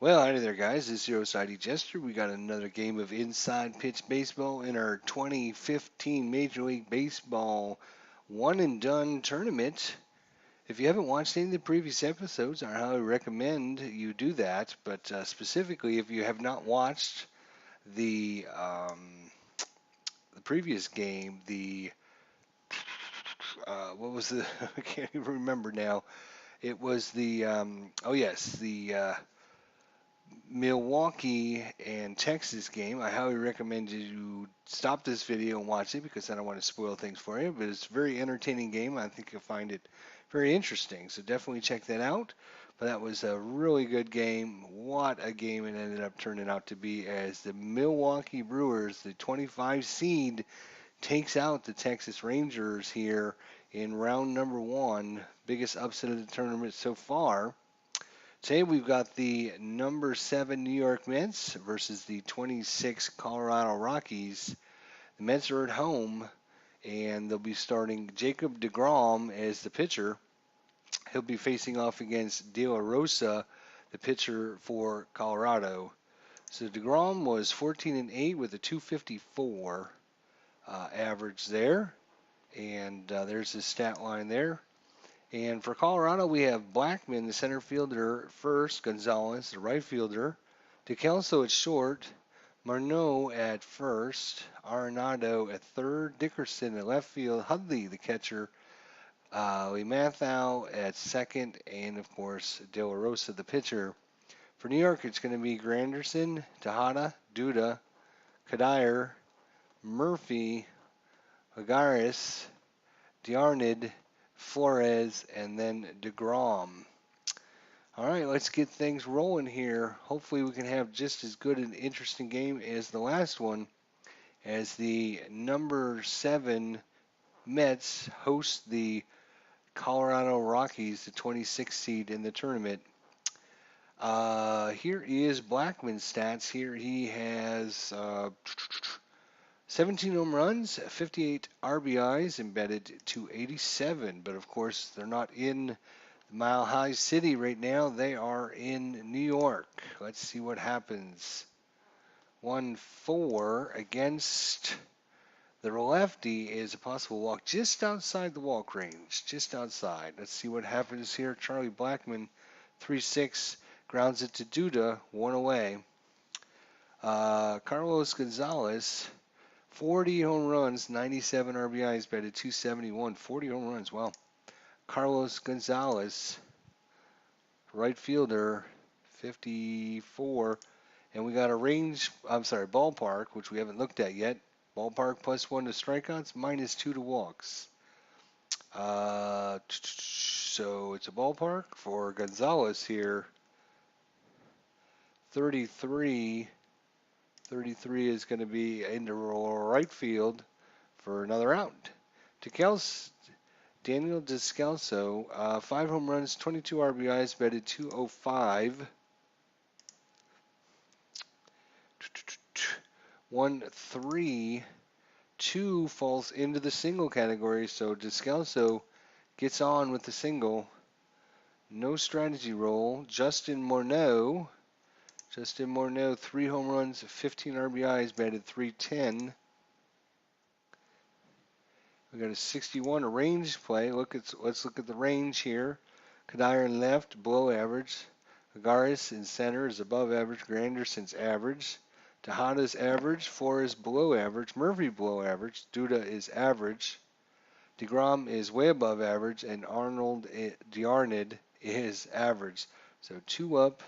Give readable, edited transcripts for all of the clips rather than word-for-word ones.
Well, hi there, guys. This is your Osidi Jester. We got another game of inside pitch baseball in our 2015 Major League Baseball one and done tournament. If you haven't watched any of the previous episodes, I highly recommend you do that. But specifically, if you have not watched the the previous game, the what was the I can't even remember now. It was the oh yes, the Milwaukee and Texas game. I highly recommend you stop this video and watch it because I don't want to spoil things for you. But it's a very entertaining game. I think you'll find it very interesting. So definitely check that out. But that was a really good game. What a game it ended up turning out to be as the Milwaukee Brewers, the 25 seed, takes out the Texas Rangers here in round number one. Biggest upset of the tournament so far. Today we've got the number 7 New York Mets versus the 26 Colorado Rockies. The Mets are at home, and they'll be starting Jacob Degrom as the pitcher. He'll be facing off against De La Rosa, the pitcher for Colorado. So Degrom was 14 and 8 with a 254 average there, and there's his stat line there. And for Colorado, we have Blackman, the center fielder, first, Gonzalez, the right fielder, DeKelso at short, Marneau at first, Arenado at third, Dickerson at left field, Hudley, the catcher, Lee Mathau at second, and of course, De La Rosa, the pitcher. For New York, it's going to be Granderson, Tejada, Duda, Kadir, Murphy, Hagaris, Diarnid, Flores, and then DeGrom. All right, let's get things rolling here. Hopefully, we can have just as good an interesting game as the last one, as the number 7 Mets host the Colorado Rockies, the 26th seed in the tournament. Here is Blackman's stats. Here he has 17 home runs, 58 RBIs, embedded to 87. But of course, they're not in Mile High City right now. They are in New York. Let's see what happens. 1-4 against the lefty is a possible walk just outside the walk range. Just outside. Let's see what happens here. Charlie Blackman, 3-6, grounds it to Duda, one away. Carlos Gonzalez, 40 home runs, 97 RBIs, batted 271. 40 home runs, wow. Carlos Gonzalez, right fielder, 54. And we got a ballpark, which we haven't looked at yet. Ballpark +1 to strikeouts, -2 to walks. So it's a ballpark for Gonzalez here. 33. 33 is going to be into right field for another out. Daniel Descalso, 5 home runs, 22 RBIs, batted 205. 1-3. 2 falls into the single category, so Descalso gets on with the single. No strategy roll. Justin Morneau, 3 home runs, 15 RBIs, batted 310. We got a 61, a range play. Let's look at the range here. Kadir in left, below average. Hagaris in center is above average. Granderson's average. Tejada's average. Flores below average. Murphy below average. Duda is average. Degrom is way above average, and Arnold Diarnid is average. So 2 up,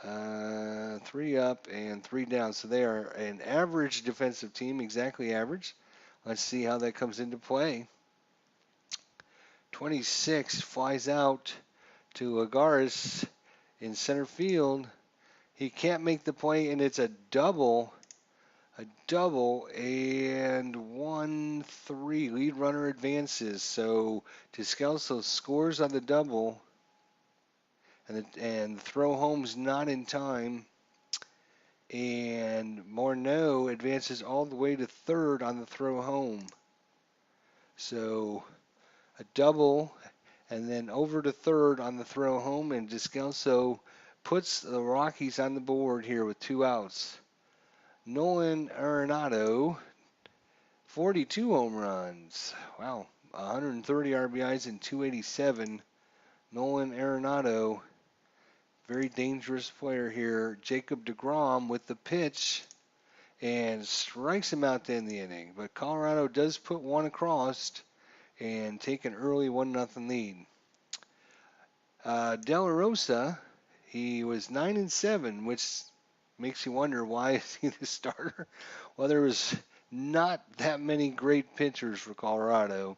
3 up, and 3 down. So they are an average defensive team, exactly average. Let's see how that comes into play. 26 flies out to Agaris in center field. He can't make the play, and it's a double, and 1-3. Lead runner advances. So Descalso scores on the double, and the throw home's not in time. And Morneau advances all the way to third on the throw home. So a double, and then over to third on the throw home, and Descalso puts the Rockies on the board here with 2 outs. Nolan Arenado, 42 home runs. Wow, 130 RBIs and 287. Nolan Arenado, very dangerous player here. Jacob Degrom with the pitch and strikes him out to end the inning. But Colorado does put one across and take an early 1-0 lead. De La Rosa, he was 9-7, which makes you wonder, why is he the starter? Well, there was not that many great pitchers for Colorado,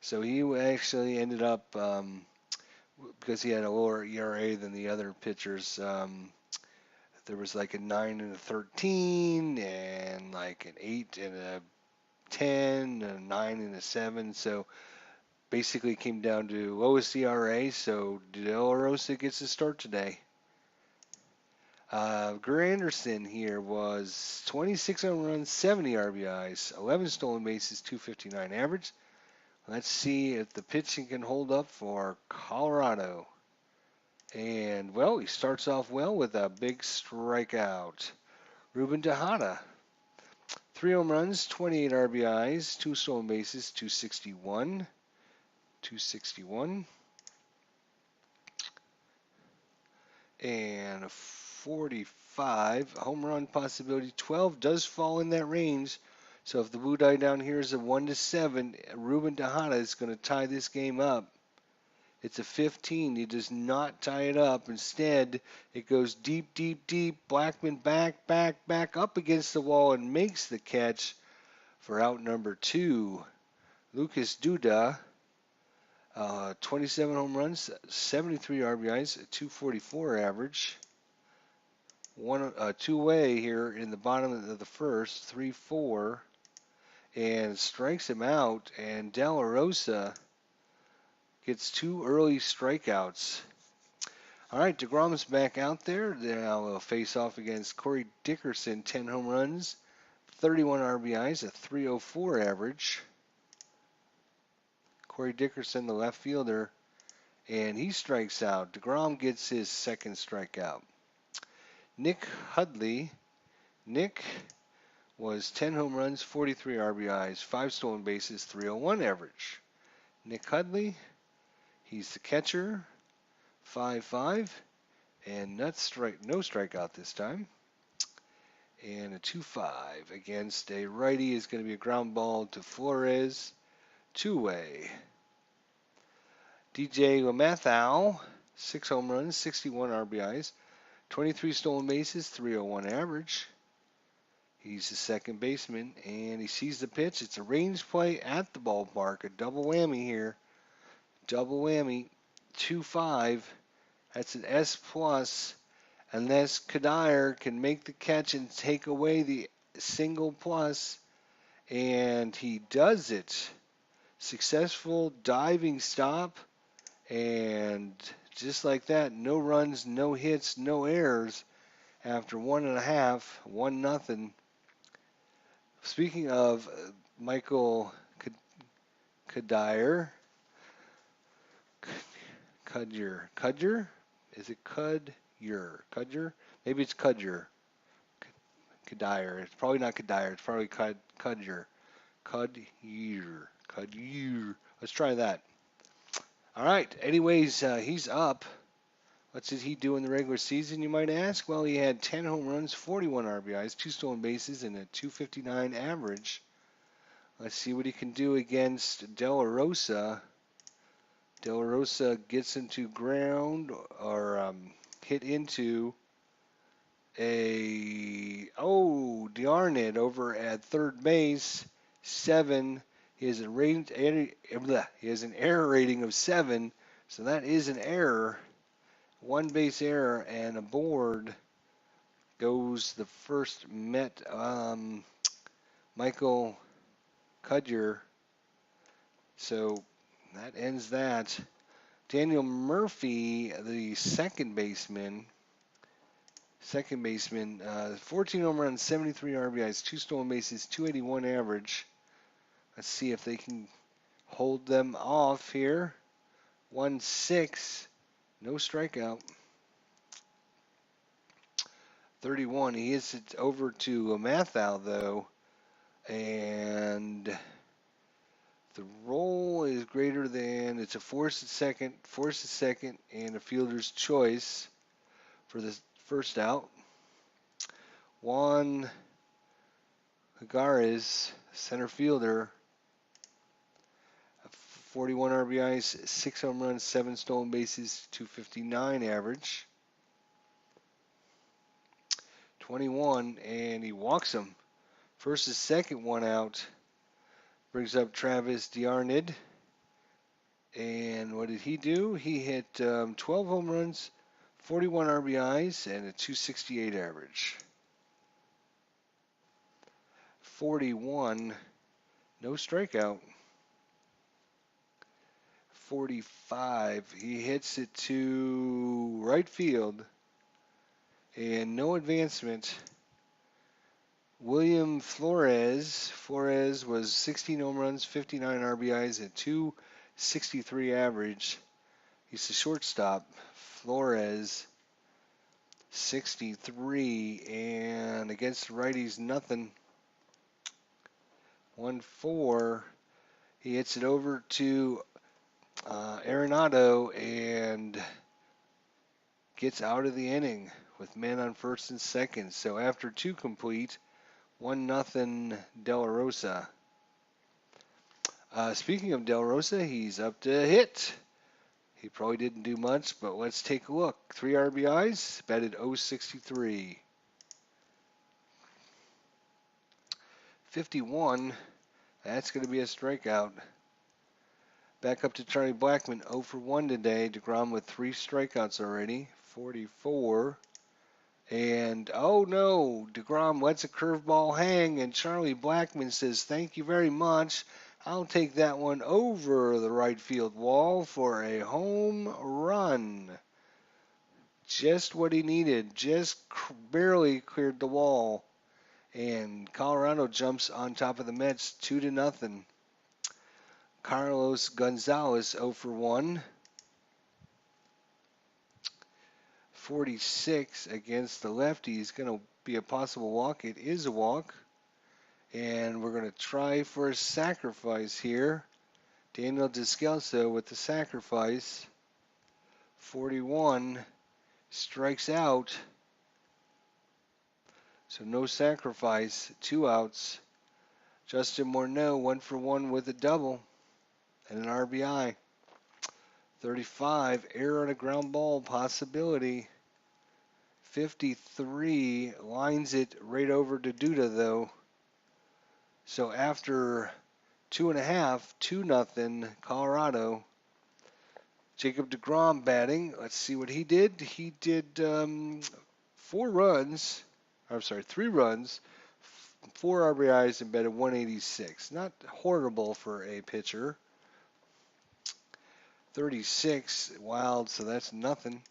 so he actually ended up, because he had a lower ERA than the other pitchers. There was like a 9 and a 13, and like an 8 and a 10, a 9 and a 7. So basically, it came down to lowest ERA. So De La Rosa gets the start today. Granderson here was 26 home runs, 70 RBIs, 11 stolen bases, 259 average. Let's see if the pitching can hold up for Colorado. And, well, he starts off well with a big strikeout. Ruben Tejada, 3 home runs, 28 RBIs, 2 stolen bases, 261. 261. And a 45 home run possibility. 12 does fall in that range. So if the blue die down here is a 1-7, Ruben Tejada is going to tie this game up. It's a 15. He does not tie it up. Instead, it goes deep, deep, deep. Blackman back up against the wall and makes the catch for out number 2. Lucas Duda, 27 home runs, 73 RBIs, 244 average. Two-way here in the bottom of the first, 3-4, and strikes him out. And De La Rosa gets 2 early strikeouts. All right, DeGrom's back out there. Now we'll face off against Corey Dickerson, 10 home runs, 31 RBIs, a 304 average. Corey Dickerson, the left fielder, and he strikes out. DeGrom gets his second strikeout. Nick Hudley. Nick was 10 home runs, 43 RBIs, 5 stolen bases, 301 average. Nick Hudley, he's the catcher, 5-5, and no strikeout this time. And a 2-5 against a righty is going to be a ground ball to Flores, 2-way. DJ LeMahieu, 6 home runs, 61 RBIs, 23 stolen bases, 301 average. He's the second baseman, and he sees the pitch. It's a range play at the ballpark, a double whammy here. Double whammy, 2-5. That's an S+, unless Kadire can make the catch and take away the single plus, and he does it. Successful diving stop, and just like that, no runs, no hits, no errors after 1.5, 1-0. Speaking of Michael Kadire, Cudger? Is it Cudger? Maybe it's Cudger. Kadire. It's probably not Kadire. It's probably Cudger. Cudger. Let's try that. All right. Anyways, he's up. What did he do in the regular season, you might ask? Well, he had 10 home runs, 41 RBIs, 2 stolen bases, and a 259 average. Let's see what he can do against De La Rosa. De La Rosa gets into ground or hit into darn it, over at third base, 7. He has an error rating of 7, so that is an error. 1 base error, and aboard goes the first Met, Michael Cudger. So that ends that. Daniel Murphy, the second baseman, 14 home runs, 73 RBIs, 2 stolen bases, 281 average. Let's see if they can hold them off here. 1-6. No strikeout. 31. He hits it over to Mathau, though, and the roll is greater than, it's a force at second, and a fielder's choice for the first out. Juan Hagares, center fielder, 41 RBIs, 6 home runs, 7 stolen bases, 259 average. 21, and he walks him. First and second, one out. Brings up Travis D'Arnid. And what did he do? He hit 12 home runs, 41 RBIs, and a 268 average. 41, no strikeout. 45, he hits it to right field, and no advancement. William Flores. Flores was 16 home runs, 59 RBIs, and 263 average. He's the shortstop. Flores, 63, and against the righties, nothing. 1-4. He hits it over to Arenado and gets out of the inning with men on first and second. So after 2 complete, 1-0 De La Rosa. Speaking of De La Rosa, he's up to hit. He probably didn't do much, but let's take a look. 3 RBIs, batted .063. 51, that's going to be a strikeout. Back up to Charlie Blackmon, 0 for 1 today. Degrom with 3 strikeouts already. 44. And, oh no, Degrom lets a curveball hang, and Charlie Blackmon says, thank you very much. I'll take that one over the right field wall for a home run. Just what he needed. Just barely cleared the wall. And Colorado jumps on top of the Mets 2-0. Carlos Gonzalez 0 for 1. 46 against the lefty is going to be a possible walk. It is a walk. And we're going to try for a sacrifice here. Daniel Descalso with the sacrifice. 41 strikes out. So no sacrifice. 2 outs. Justin Morneau 1 for 1 with a double and an RBI. 35, error on a ground ball possibility. 53, lines it right over to Duda, though. So after 2.5, 2-0, Colorado. Jacob Degrom batting. Let's see what he did. He did 3 runs, 4 RBIs, and batted .186. Not horrible for a pitcher. 36 wild, so that's nothing.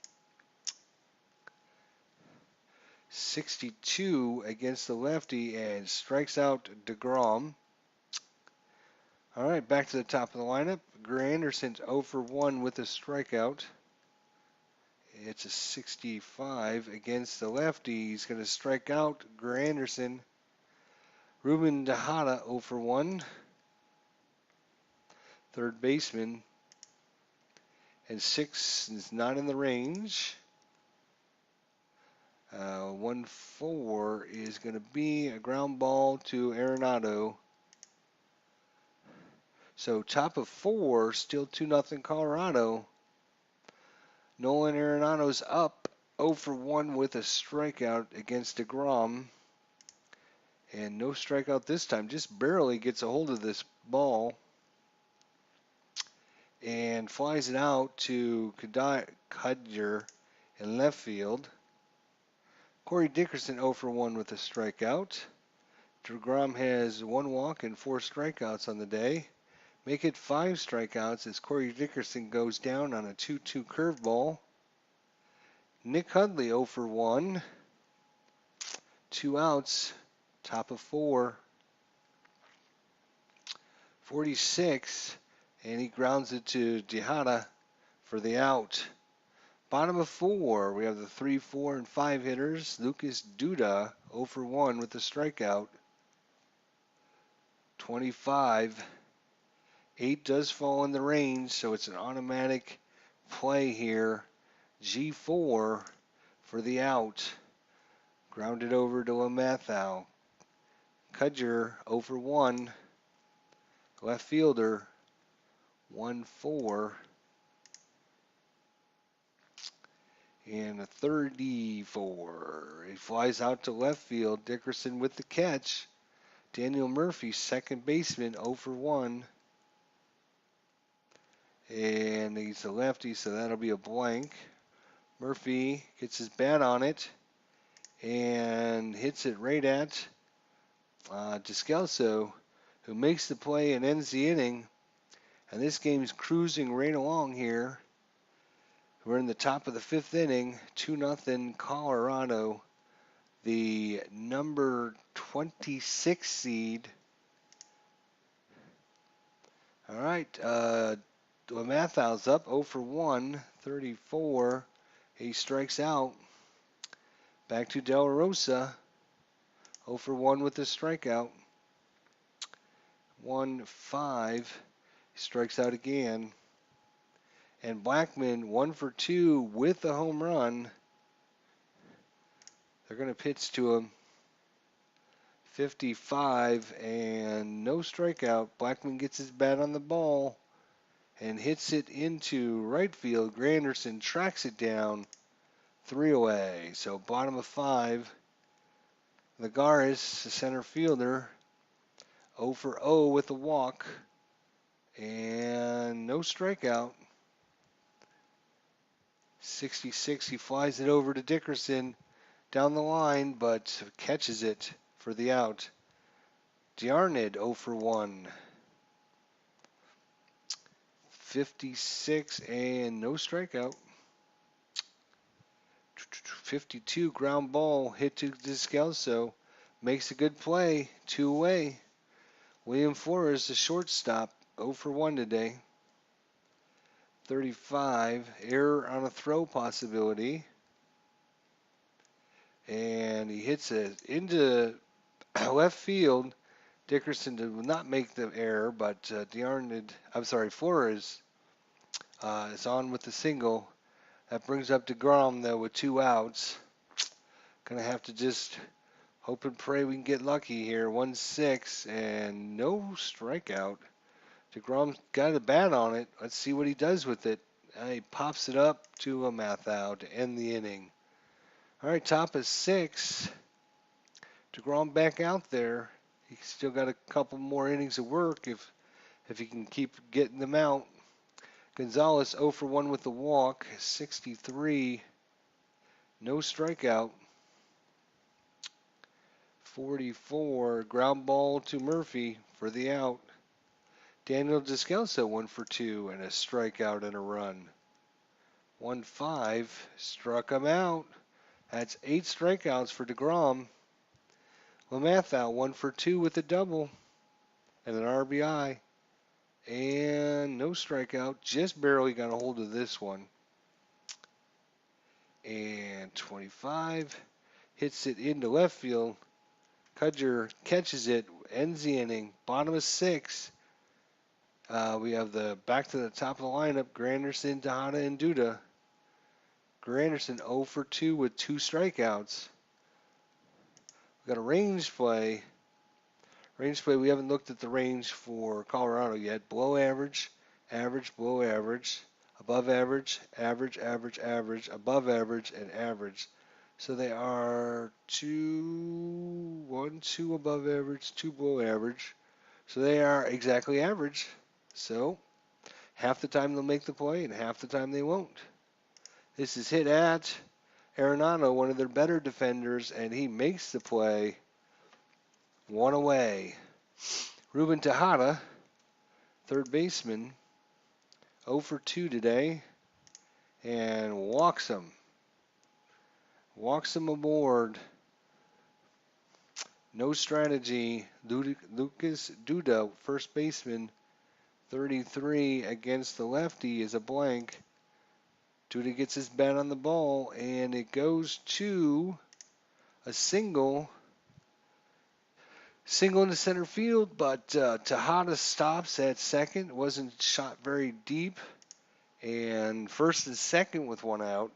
62 against the lefty and strikes out Degrom. All right, back to the top of the lineup. Granderson's 0 for 1 with a strikeout. It's a 65 against the lefty. He's going to strike out Granderson. Ruben Tejada 0 for 1. Third baseman. And 6 is not in the range. 1-4 is going to be a ground ball to Arenado. So top of 4, still 2-0 Colorado. Nolan Arenado's up 0 for 1 with a strikeout against Degrom. And no strikeout this time, just barely gets a hold of this ball. And flies it out to Kudger in left field. Corey Dickerson 0 for 1 with a strikeout. Degrom has 1 walk and 4 strikeouts on the day. Make it 5 strikeouts as Corey Dickerson goes down on a 2-2 curveball. Nick Hudley 0 for 1. 2 outs. Top of 4. 46. And he grounds it to Tejada for the out. Bottom of 4, we have the 3, 4, and 5 hitters. Lucas Duda, 0 for 1 with the strikeout. 25. 8 does fall in the range, so it's an automatic play here. G4 for the out. Grounded over to Lamathau. Kudger, 0 for 1. Left fielder, 1-4. And a 34. He flies out to left field. Dickerson with the catch. Daniel Murphy, second baseman, 0 for 1. And he's a lefty, so that'll be a blank. Murphy gets his bat on it and hits it right at Descalso, who makes the play and ends the inning. And this game's cruising right along here. We're in the top of the 5th inning, 2-0 Colorado. The number 26 seed. All right, Lamathau's up 0 for 1, 34. He strikes out. Back to Del Rosa, 0 for 1 with the strikeout. 1-5. He strikes out again. And Blackman 1 for 2 with the home run. They're going to pitch to him. 55 and no strikeout. Blackman gets his bat on the ball and hits it into right field. Granderson tracks it down. 3 away. So bottom of 5. Lagares, the center fielder, 0 for 0 with a walk and no strikeout. 66, he flies it over to Dickerson down the line, but catches it for the out. D'Arnid 0 for 1. 56 and no strikeout. 52 ground ball hit to Descalso. Makes a good play. 2 away. William Flores, the shortstop, 0 for 1 today. 35. Error on a throw possibility. And he hits it into left field. Dickerson did not make the error, but Flores is on with the single. That brings up Degrom, though, with 2 outs. Gonna have to just hope and pray we can get lucky here. 1-6 and no strikeout. Degrom's got a bat on it. Let's see what he does with it. He pops it up to a Mathau to end the inning. All right, top of 6. Degrom back out there. He's still got a couple more innings of work if he can keep getting them out. Gonzalez 0 for 1 with the walk. 63. No strikeout. 44. Ground ball to Murphy for the out. Daniel Descalso 1 for 2 and a strikeout and a run. 1-5. Struck him out. That's 8 strikeouts for Degrom. Lamathau 1 for 2 with a double and an RBI. And no strikeout. Just barely got a hold of this one. And 25. Hits it into left field. Kudger catches it. Ends the inning. Bottom of 6. We have the back to the top of the lineup. Granderson, Tejada, and Duda. Granderson 0 for 2 with 2 strikeouts. We've got a range play. Range play, we haven't looked at the range for Colorado yet. Below average, average, below average, above average, average, average, average, above average, and average. So they are 2 above average, 2 below average. So they are exactly average. So half the time they'll make the play and half the time they won't. This is hit at Arenado, one of their better defenders, and he makes the play. 1 away. Ruben Tejada, third baseman, 0 for 2 today, and walks him. Walks him aboard. No strategy. Lucas Duda, first baseman, 33 against the lefty is a blank. Duda gets his bat on the ball, and it goes to a single. Single into center field, but Tejada stops at second. Wasn't shot very deep. And first and second with one out.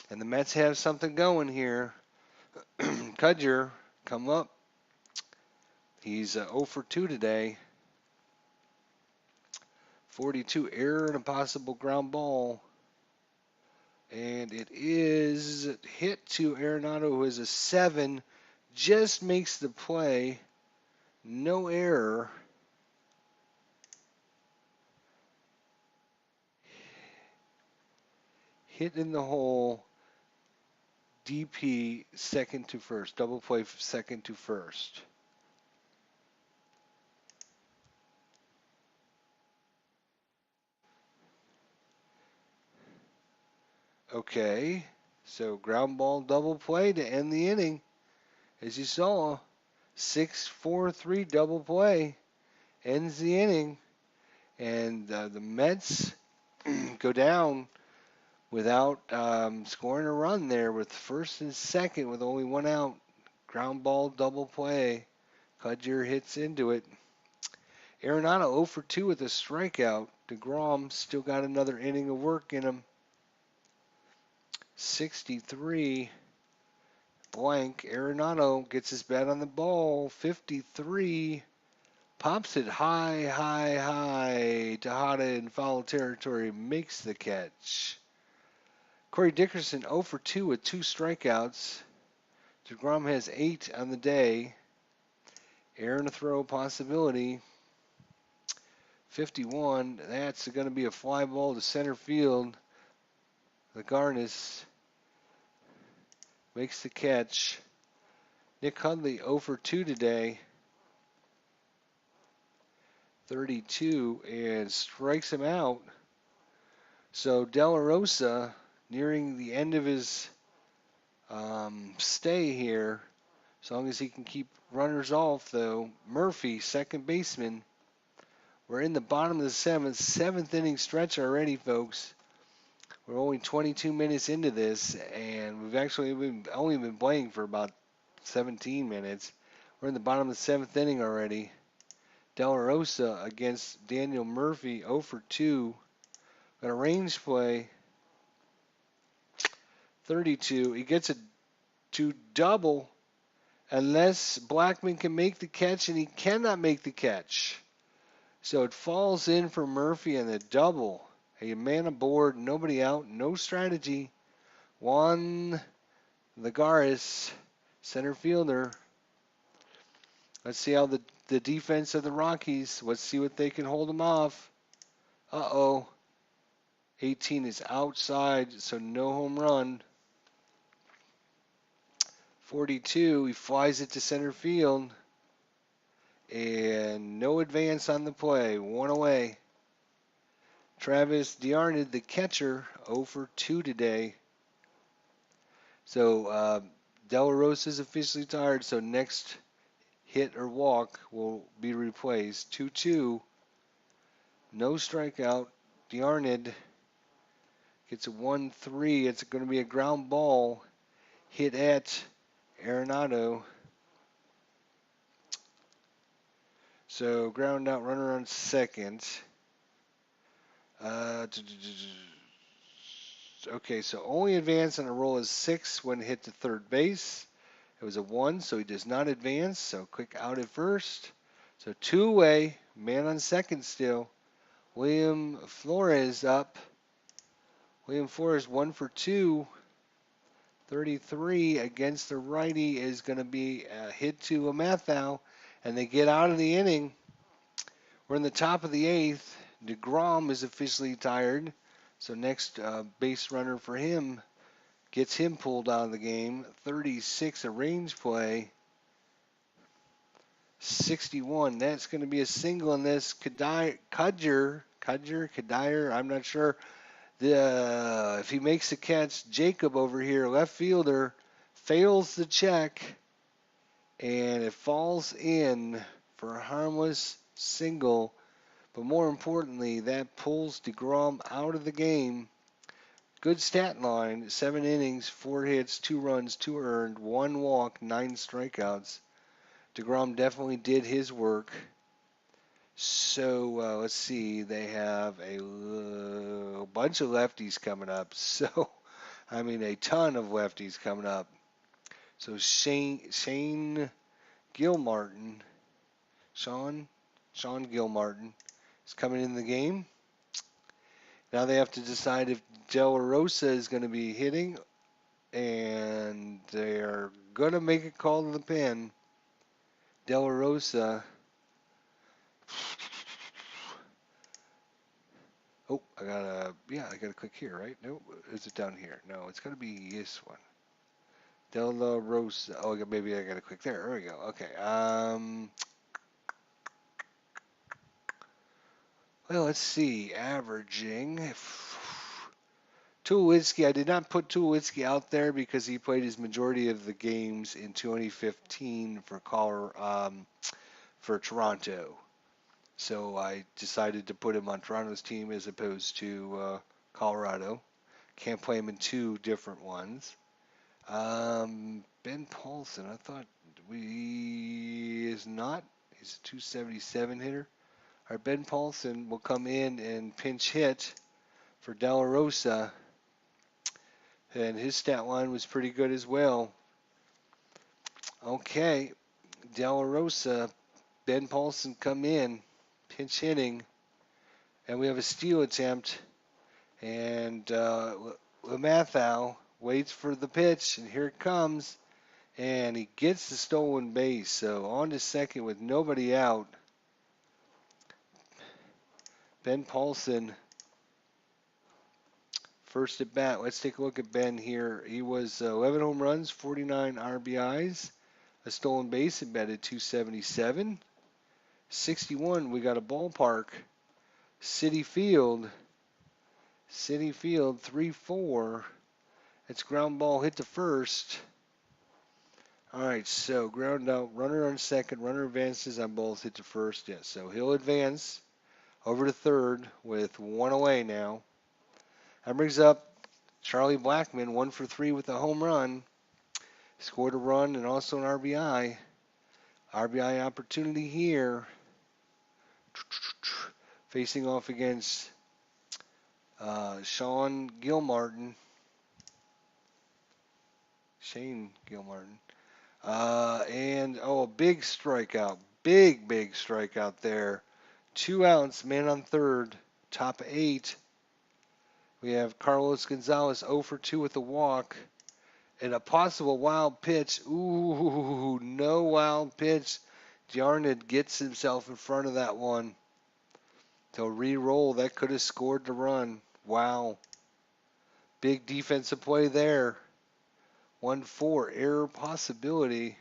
And the Mets have something going here. Kudger come up. He's 0 for 2 today. 42 error and a possible ground ball. And it is hit to Arenado, who is a 7. Just makes the play. No error. Hit in the hole. DP second to first. Double play second to first. Okay. So ground ball double play to end the inning. As you saw, 6-4-3 double play ends the inning. And the Mets go down without scoring a run there with first and second with only one out. Ground ball double play. Kudger hits into it. Arenado 0 for 2 with a strikeout. Degrom still got another inning of work in him. 63 blank. Arenado gets his bat on the ball. 53. Pops it high, high, high. Tejada in foul territory makes the catch. Corey Dickerson 0 for 2 with 2 strikeouts. Degrom has 8 on the day. Aaron a throw possibility. 51. That's going to be a fly ball to center field. Lagarnis makes the catch. Nick Hundley 0 for 2 today. 32 and strikes him out. So De La Rosa nearing the end of his stay here. As long as he can keep runners off, though. Murphy, second baseman. We're in the bottom of the seventh inning stretch already, folks. We're only 22 minutes into this, and we've actually only been playing for about 17 minutes. We're in the bottom of the 7th inning already. De La Rosa against Daniel Murphy, 0 for 2. Got a range play. 32. He gets it to double unless Blackman can make the catch, and he cannot make the catch. So it falls in for Murphy and a double. A man aboard, nobody out, no strategy. Juan Lagares, center fielder. Let's see how the defense of the Rockies, let's see what they can hold them off. Uh-oh. 18 is outside, so no home run. 42, he flies it to center field. And no advance on the play, one away. Travis D'Arnaud, the catcher, 0 for 2 today. So De La Rosa is officially tired, so next hit or walk will be replaced. 2-2. No strikeout. D'Arnaud gets a 1-3. It's going to be a ground ball hit at Arenado. So ground out, runner on second. Okay, so only advance on a roll is 6 when hit to third base. It was a 1, so he does not advance. So quick out at first. So 2 away, man on second still. William Flores up. William Flores 1 for 2. 33 against the righty is going to be a hit to a Mathau, and they get out of the inning. We're in the top of the 8th. Degrom is officially tired, so next base runner for him gets him pulled out of the game. 36, a range play. 61, that's going to be a single in this. Kudger, I'm not sure. If he makes a catch, Jacob over here, left fielder, fails the check, and it falls in for a harmless single. But more importantly, that pulls Degrom out of the game. Good stat line: 7 innings, 4 hits, 2 runs, 2 earned, 1 walk, 9 strikeouts. Degrom definitely did his work. So let's see. They have a bunch of lefties coming up. So I mean, a ton of lefties coming up. So Shane Gilmartin, Sean Gilmartin is coming in the game. Now they have to decide if Rosa is going to be hitting, and they're going to make a call to the pen. Rosa. Oh, I gotta click here, right? No, is it down here? No, it's gotta be this one. Rosa. Oh, maybe I gotta click there. There we go. Okay. Well, let's see. Averaging. Tulowitzki. I did not put Tulowitzki out there because he played his majority of the games in 2015 for Toronto. So I decided to put him on Toronto's team as opposed to Colorado. Can't play him in two different ones. Ben Paulson, I thought is not. He's a 277 hitter. Our Ben Paulson will come in and pinch hit for De La Rosa, and his stat line was pretty good as well. Okay, De La Rosa, Ben Paulson come in, pinch hitting, and we have a steal attempt, and LeMathau waits for the pitch, and here it comes. And he gets the stolen base. So on to second with nobody out. Ben Paulson, first at bat. Let's take a look at Ben here. He was 11 home runs, 49 RBIs, a stolen base at bat at 277. 61, we got a ballpark. City Field, 3-4. It's ground ball hit to first. All right, so ground out, runner on second, runner advances on both, hit to first. Yes, so he'll advance over to third with one away now. That brings up Charlie Blackmon, 1 for 3 with a home run. Scored a run and also an RBI. RBI opportunity here. Facing off against Shane Gilmartin. And a big strikeout. Big strikeout there. 2 outs, man on third. Top 8. We have Carlos Gonzalez 0 for 2 with a walk. And a possible wild pitch. Ooh, no wild pitch. Jarned gets himself in front of that one. He'll re-roll. That could have scored the run. Wow. Big defensive play there. 1-4. Error possibility.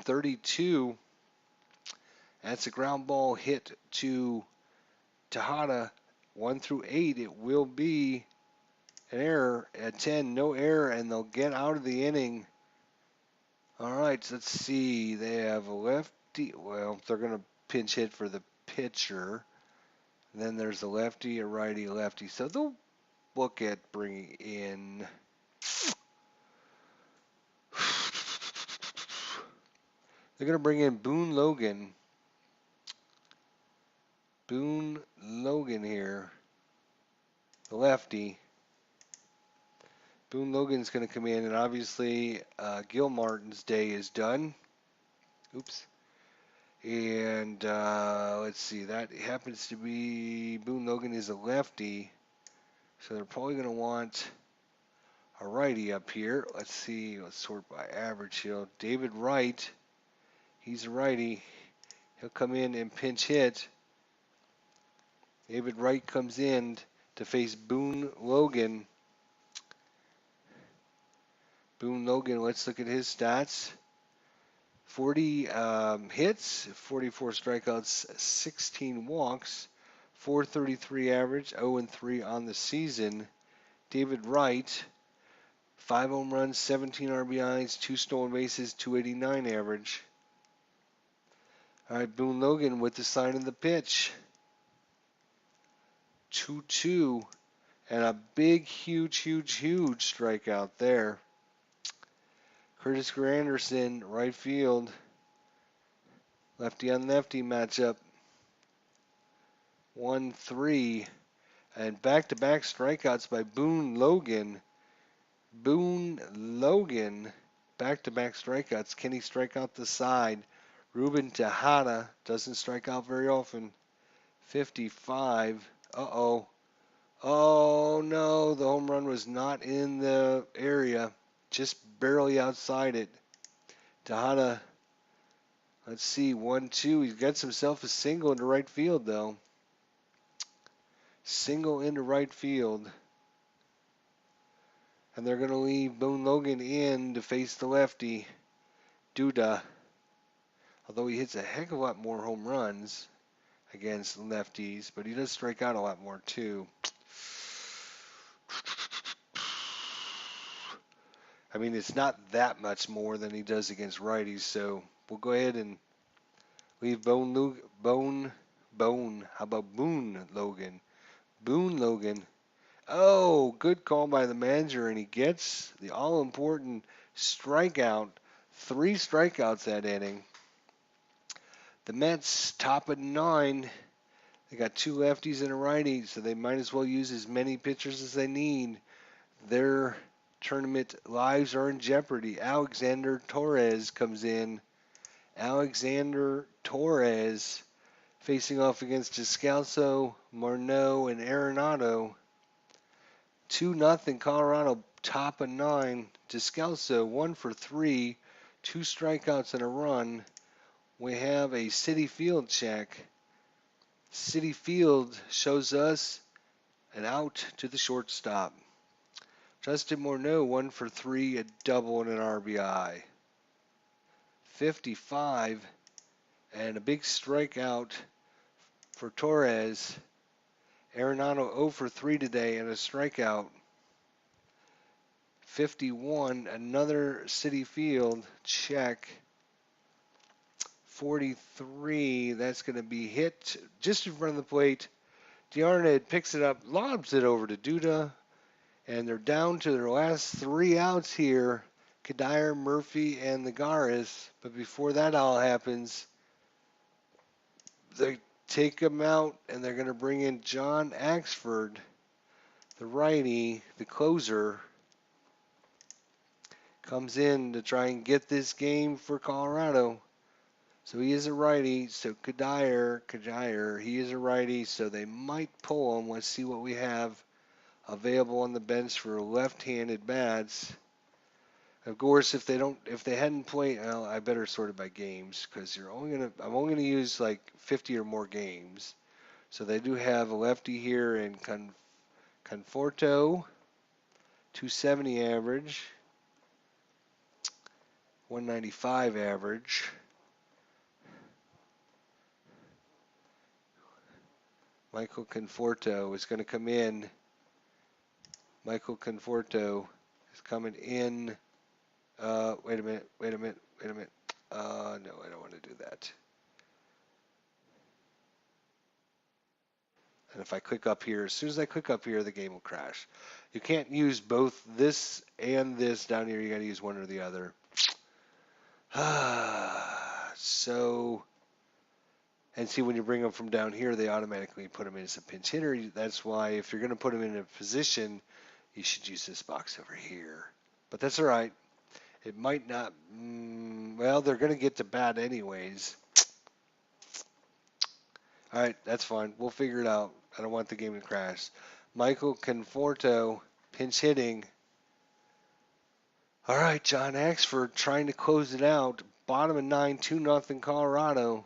32. That's a ground ball hit to Tejada. 1 through 8. It will be an error. At 10, no error, and they'll get out of the inning. All right, so let's see. They have a lefty. Well, they're going to pinch hit for the pitcher. Then there's a lefty, a righty, a lefty. So they'll look at bringing in. They're going to bring in Boone Logan. Boone Logan here. The lefty. Boone Logan's going to come in, and obviously Gilmartin's day is done. Oops. And let's see, that happens to be Boone Logan is a lefty, so they're probably going to want a righty up here. Let's see, let's sort by average here. David Wright, he's a righty. He'll come in and pinch hit. David Wright comes in to face Boone Logan. Boone Logan, let's look at his stats. 40 hits, 44 strikeouts, 16 walks, 433 average, 0-3 on the season. David Wright, 5 home runs, 17 RBIs, 2 stolen bases, 289 average. All right, Boone Logan with the sign of the pitch. 2-2, And a big, huge, huge, huge strikeout there. Curtis Granderson, right field. Lefty on lefty matchup. 1-3. And back-to-back strikeouts by Boone Logan. Boone Logan, back-to-back strikeouts. Can he strike out the side? Ruben Tejada doesn't strike out very often. 55. Uh-oh. Oh, no, the home run was not in the area. Just barely outside it. Tejada, let's see, 1-2. He gets himself a single into right field, though. Single into right field. And they're going to leave Boone Logan in to face the lefty, Duda. Although he hits a heck of a lot more home runs against lefties, but he does strike out a lot more, too. I mean, it's not that much more than he does against righties, so we'll go ahead and leave How about Boone Logan? Boone Logan. Oh, good call by the manager, and he gets the all-important strikeout. 3 strikeouts that inning. The Mets top of 9. They got 2 lefties and a righty, so they might as well use as many pitchers as they need. Their tournament lives are in jeopardy. Alexander Torres comes in. Alexander Torres facing off against Descalso, Morneau, and Arenado. 2-0 Colorado, top of 9. Descalso 1 for 3, 2 strikeouts and a run. We have a City Field check. City Field shows us an out to the shortstop. Justin Morneau 1 for 3, a double and an RBI. 55 and a big strikeout for Torres. Arenado 0 for 3 today and a strikeout. 51, another City Field check. 43, that's going to be hit just in front of the plate. D'Arnett picks it up, lobs it over to Duda, and they're down to their last 3 outs here. Kadire, Murphy, and Nagaris. But before that all happens, they take him out, and they're going to bring in John Axford, the righty, the closer. Comes in to try and get this game for Colorado. So he is a righty. So Kadire, he is a righty. So they might pull him. Let's see what we have available on the bench for left-handed bats. Of course, if they hadn't played, well, I better sort it by games because I'm only gonna use like 50 or more games. So they do have a lefty here in Conforto, 270 average, 195 average. Michael Conforto is going to come in. Michael Conforto is coming in. Wait a minute. No, I don't want to do that. And if I click up here, as soon as I click up here, the game will crash. You can't use both this and this down here. You got to use one or the other. So, and see, when you bring them from down here, they automatically put them in as a pinch hitter. That's why if you're going to put them in a position, you should use this box over here. But that's all right. It might not. Well, they're going to get to bat anyways. All right, that's fine. We'll figure it out. I don't want the game to crash. Michael Conforto, pinch hitting. All right, John Axford trying to close it out. Bottom of 9, 2-0 Colorado.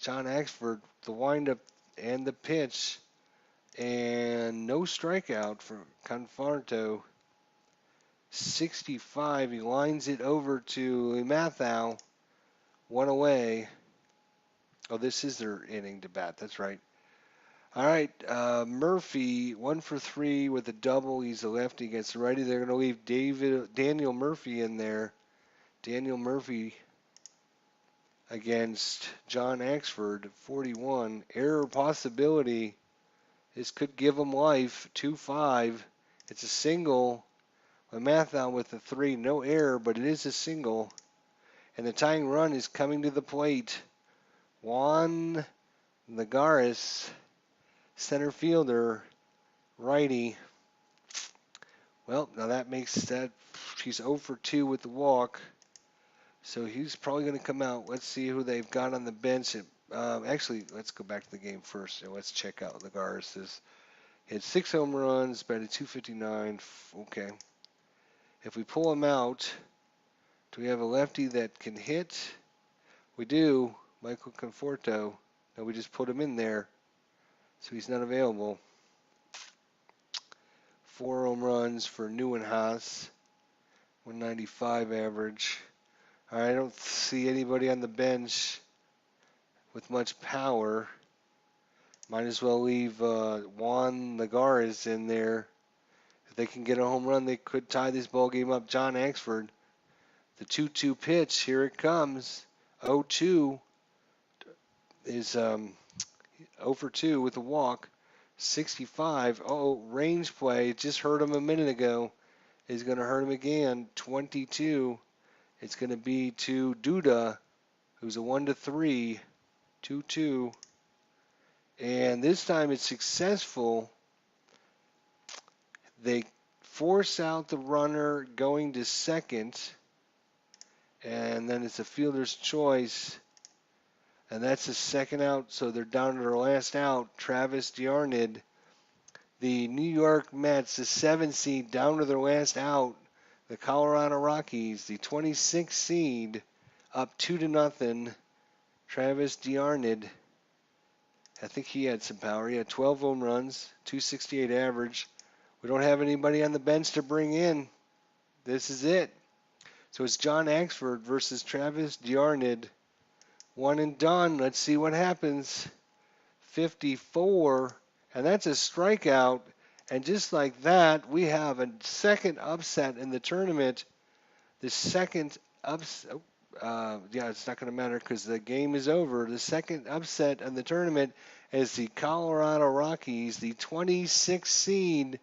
John Axford, the windup and the pitch. And no strikeout for Conforto. 65, he lines it over to Mathau. 1 away. Oh, this is their inning to bat. That's right. All right, Murphy, 1 for 3 with a double. He's a lefty against the righty. They're going to leave Daniel Murphy in there. Daniel Murphy against John Axford, 41. Error possibility, This could give them life. 2-5. It's a single. My math out with a 3. No error, but it is a single. And the tying run is coming to the plate. Juan Lagares, center fielder, righty. Well, now that makes that he's 0 for 2 with the walk. So he's probably going to come out. Let's see who they've got on the bench. Actually, let's go back to the game first and let's check out Lagares. He had 6 home runs, batted .259. Okay. If we pull him out, do we have a lefty that can hit? We do. Michael Conforto. No, we just put him in there, so he's not available. 4 home runs for Neuenhaus, 195 average. All right, I don't see anybody on the bench with much power. Might as well leave Juan Lagares in there. If they can get a home run, they could tie this ball game up. John Axford, the 2-2 pitch. Here it comes. 0-2 is 0 for 2 with a walk. 65. Oh, range play. Just hurt him a minute ago. Is going to hurt him again. 22. It's going to be to Duda, who's a 1-3. 2-2. And this time it's successful. They force out the runner going to second. And then it's a fielder's choice. And that's the second out, so they're down to their last out. Travis D'Arnid, the New York Mets, the 7 seed, down to their last out. The Colorado Rockies, the 26 seed, up 2-0. Travis D'Arnid, I think he had some power. He had 12 home runs, .268 average. We don't have anybody on the bench to bring in. This is it. So it's John Axford versus Travis D'Arnid. 1 and done. Let's see what happens. 54, and that's a strikeout. And just like that, we have a second upset in the tournament. The second upset, yeah, it's not going to matter because the game is over. The second upset in the tournament is the Colorado Rockies, the 26th seed,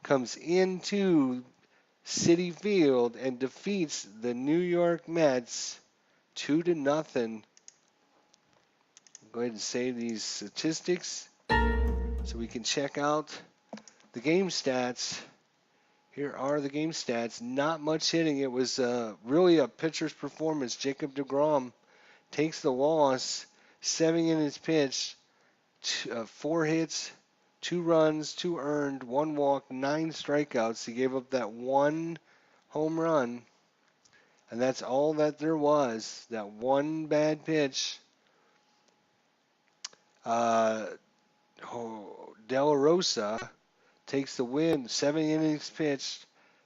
comes into Citi Field and defeats the New York Mets 2-0. Go ahead and save these statistics so we can check out the game stats. Here are the game stats. Not much hitting. It was really a pitcher's performance. Jacob Degrom takes the loss. 7 innings pitched, 4 hits, 2 runs, 2 earned, 1 walk, 9 strikeouts. He gave up that 1 home run, and that's all that there was. That 1 bad pitch. De La Rosa takes the win. 7 innings pitched,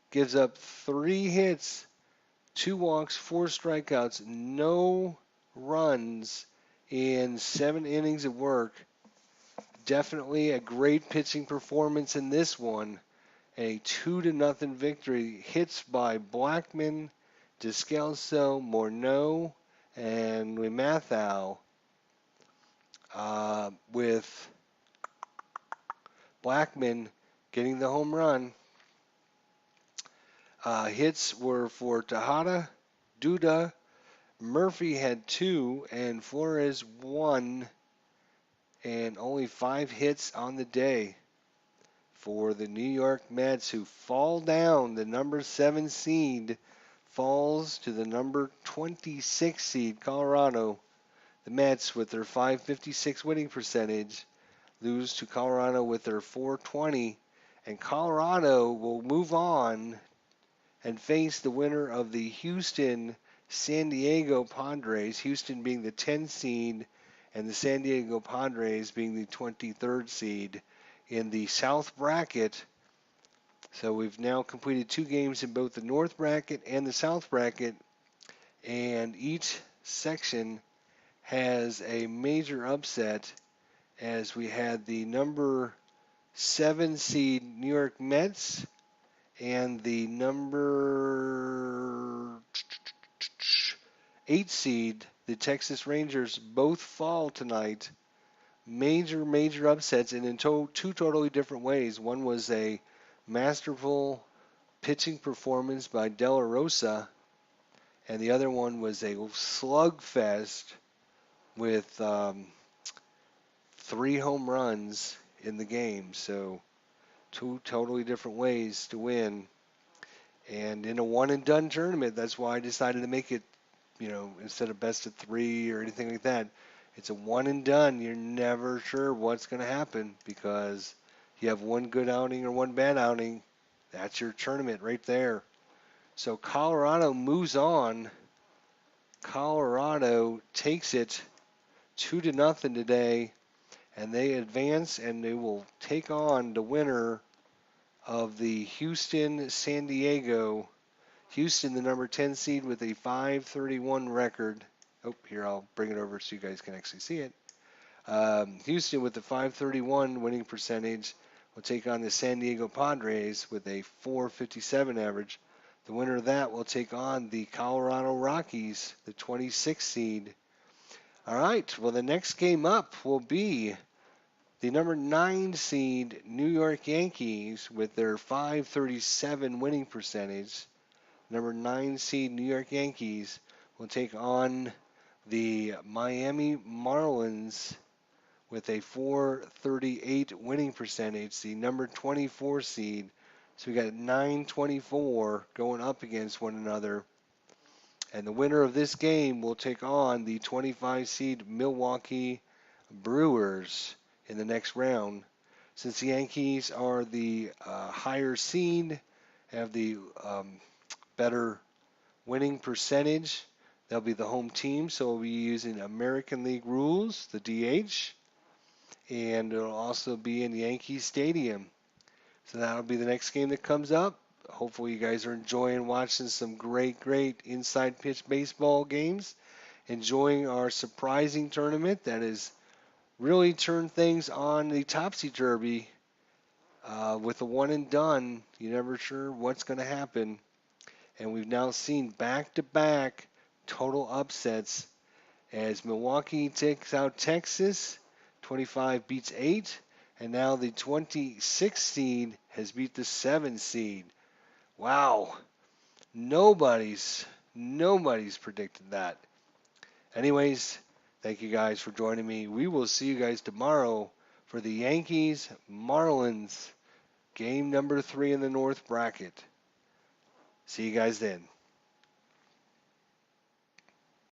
gives up 3 hits, 2 walks, 4 strikeouts, no runs in 7 innings of work. Definitely a great pitching performance in this one. A 2-0 victory. Hits by Blackman, Descalso, Morneau, and Limathau. With Blackman getting the home run. Hits were for Tejada, Duda, Murphy had 2, and Flores 1, and only 5 hits on the day for the New York Mets, who fall down. The number 7 seed falls to the number 26 seed, Colorado. The Mets, with their .556 winning percentage, lose to Colorado with their .420, and Colorado will move on and face the winner of the Houston-San Diego Padres, Houston being the 10 seed and the San Diego Padres being the 23rd seed in the South bracket. So we've now completed 2 games in both the North bracket and the South bracket, and each section has a major upset, as we had the number 7 seed New York Mets and the number 8 seed, the Texas Rangers, both fall tonight. major upsets, and in two totally different ways. One was a masterful pitching performance by Rosa, and the other one was a slugfest with 3 home runs in the game. So two totally different ways to win. And in a one and done tournament, that's why I decided to make it, instead of best of 3 or anything like that. It's a one and done. You're never sure what's going to happen because you have one good outing or one bad outing. That's your tournament right there. So Colorado moves on. Colorado takes it 2-0 today, and they advance and they will take on the winner of the Houston-San Diego. Houston, the number 10 seed with a 531 record. Oh, here, I'll bring it over so you guys can actually see it. Houston with the 531 winning percentage will take on the San Diego Padres with a 457 average. The winner of that will take on the Colorado Rockies, the 26th seed. All right, well, the next game up will be the number 9 seed New York Yankees with their 537 winning percentage. Number 9 seed New York Yankees will take on the Miami Marlins with a 438 winning percentage, the number 24 seed. So we got 924 going up against one another. And the winner of this game will take on the 25 seed Milwaukee Brewers in the next round. Since the Yankees are the higher seed, have the better winning percentage, they'll be the home team, so we'll be using American League rules, the DH, and it'll also be in Yankee Stadium. So that'll be the next game that comes up. Hopefully you guys are enjoying watching some great inside pitch baseball games, enjoying our surprising tournament that has really turned things on the topsy-turvy with the one and done. You're never sure what's going to happen. And we've now seen back-to-back total upsets as Milwaukee takes out Texas, 25 beats 8, and now the 26th seed has beat the 7th seed. Wow, nobody's predicted that. Anyways, thank you guys for joining me. We will see you guys tomorrow for the Yankees Marlins game number 3 in the North bracket. See you guys then.